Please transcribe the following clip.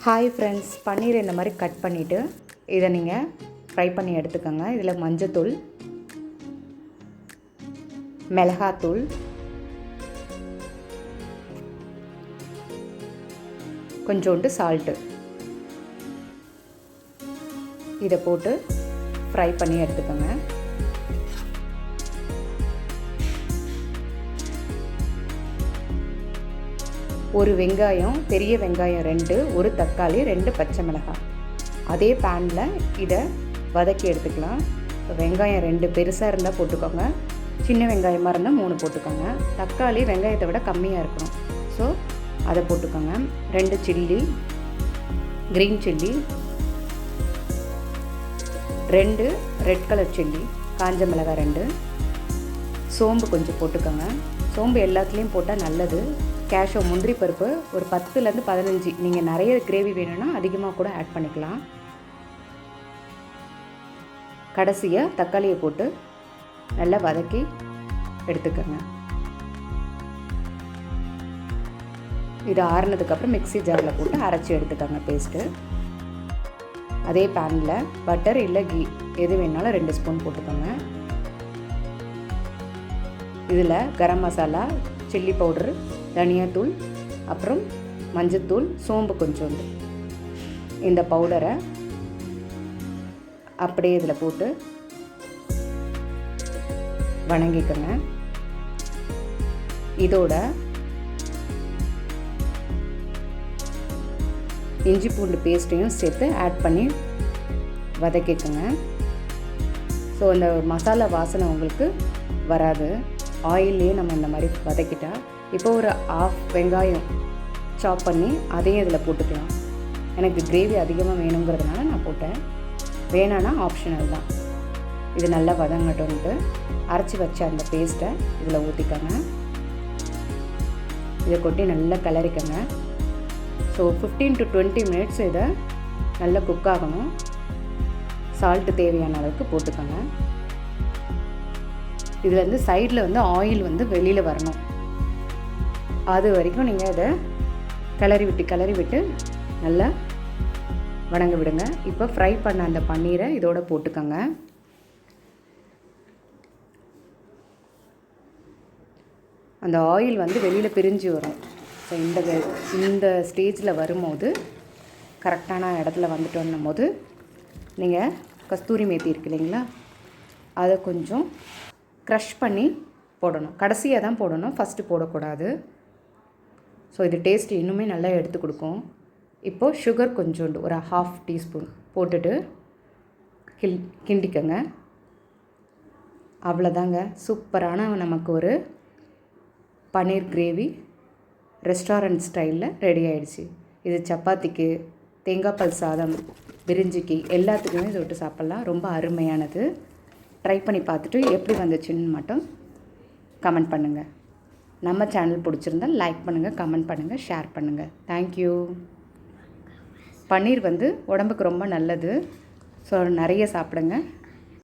Hi friends, பன்னீர் இந்த மாதிரி cut பண்ணிவிட்டு இதை நீங்கள் ஃப்ரை பண்ணி எடுத்துக்கோங்க. இதில் மஞ்சத்தூள், மிளகாத்தூள், கொஞ்சோண்டு சால்ட்டு இதை போட்டு ஃப்ரை பண்ணி எடுத்துக்கோங்க. ஒரு வெங்காயம், பெரிய வெங்காயம் 2, ஒரு தக்காளி, 2 பச்சை மிளகாய் அதே பேனில் இதை வதக்கி எடுத்துக்கலாம். வெங்காயம் 2 பெருசாக இருந்தால் போட்டுக்கோங்க, சின்ன வெங்காயமாக இருந்தால் 3 போட்டுக்கோங்க. தக்காளி வெங்காயத்தை விட கம்மியாக இருக்கணும், ஸோ அதை போட்டுக்கோங்க. 2 chilli, green chilli, 2 red colour chilli, காஞ்ச மிளகாய் 2, சோம்பு கொஞ்சம் போட்டுக்கோங்க. சோம்பு எல்லாத்துலேயும் போட்டால் நல்லது. கேஷ்யூ, முந்திரி பருப்பு ஒரு 10லேருந்து 15, நீங்கள் நிறைய கிரேவி வேணும்னா அதிகமாக கூட ஆட் பண்ணிக்கலாம். கடைசியாக தக்காளியை போட்டு நல்லா வதக்கி எடுத்துக்கோங்க. இது ஆறுனதுக்கப்புறம் மிக்ஸி ஜாரில் போட்டு அரைச்சி எடுத்துக்கோங்க பேஸ்ட்டு. அதே பேனில் பட்டர் இல்லை கீ எது வேணாலும் 2 ஸ்பூன் போட்டுக்கோங்க. இதில் கரம் மசாலா, சில்லி பவுட்ரு, தனியாத்தூள், அப்புறம் மஞ்சத்தூள், சோம்பு கொஞ்சோண்டு, இந்த பவுடரை அப்படியே இதில் போட்டு வணங்கிக்கோங்க. இதோட இஞ்சி பூண்டு பேஸ்ட்டையும் சேர்த்து ஆட் பண்ணி வதக்கிக்கோங்க. ஸோ அந்த மசாலா வாசனை உங்களுக்கு வராது. ஆயிலே நம்ம இந்த மாதிரி வதக்கிட்டா. இப்போ ஒரு 1/2 வெங்காயம் சாப் பண்ணி அதையும் இதில் போட்டுக்கலாம். எனக்கு கிரேவி அதிகமாக வேணுங்கிறதுனால நான் போட்டேன், வேணான்னா ஆப்ஷனல் தான். இது நல்லா வதங்கட்டும்ட்டு அரைச்சி வச்ச அந்த பேஸ்ட்டை இதில் ஊற்றிக்கோங்க. இதை கொட்டி நல்லா கிளறிக்கோங்க. ஸோ 15 to 20 மினிட்ஸ் இதை நல்லா குக் ஆகணும். சால்ட்டு தேவையான அளவுக்கு போட்டுக்கோங்க. இது சைடில் ஆயில் வெளியில் வரணும். அது வரைக்கும் நீங்கள் இதை கிளறி விட்டு நல்லா வணங்க விடுங்க. இப்போ ஃப்ரை பண்ண அந்த பன்னீரை இதோட போட்டுக்கோங்க. அந்த ஆயில் வெளியில் பிரிஞ்சு வரும். ஸோ இந்த ஸ்டேஜில் வரும்போது, கரெக்டான இடத்துல வந்துட்டோன்னும் போது நீங்கள் கஸ்தூரி மேத்தி இருக்கு இல்லைங்களா, அதை கொஞ்சம் க்ரஷ் பண்ணி போடணும். கடைசியாக தான் போடணும், ஃபஸ்ட்டு போடக்கூடாது. ஸோ இது டேஸ்ட் இன்னுமே நல்லா எடுத்து கொடுக்கும். இப்போது சுகர் கொஞ்சோண்டு ஒரு 1/2 டீஸ்பூன் போட்டுட்டு கிண்டிக்கங்க. அவ்வளோதாங்க, சூப்பரான நமக்கு ஒரு பன்னீர் கிரேவி ரெஸ்டாரண்ட் ஸ்டைலில் ரெடி ஆகிடுச்சு. இது சப்பாத்திக்கு, தேங்காய் பால் சாதம், பிரிஞ்சிக்கு எல்லாத்துக்குமே தொட்டு சாப்பிட்லாம். ரொம்ப அருமையானது. ட்ரை பண்ணி பார்த்துட்டு எப்படி வந்துச்சுன்னு மட்டும் கமெண்ட் பண்ணுங்கள். நம்ம சேனல் பிடிச்சிருந்தால் லைக் பண்ணுங்கள், கமெண்ட் பண்ணுங்கள், ஷேர் பண்ணுங்கள். தேங்க்யூ. பன்னீர் உடம்புக்கு ரொம்ப நல்லது. ஸோ நிறைய சாப்பிடுங்க.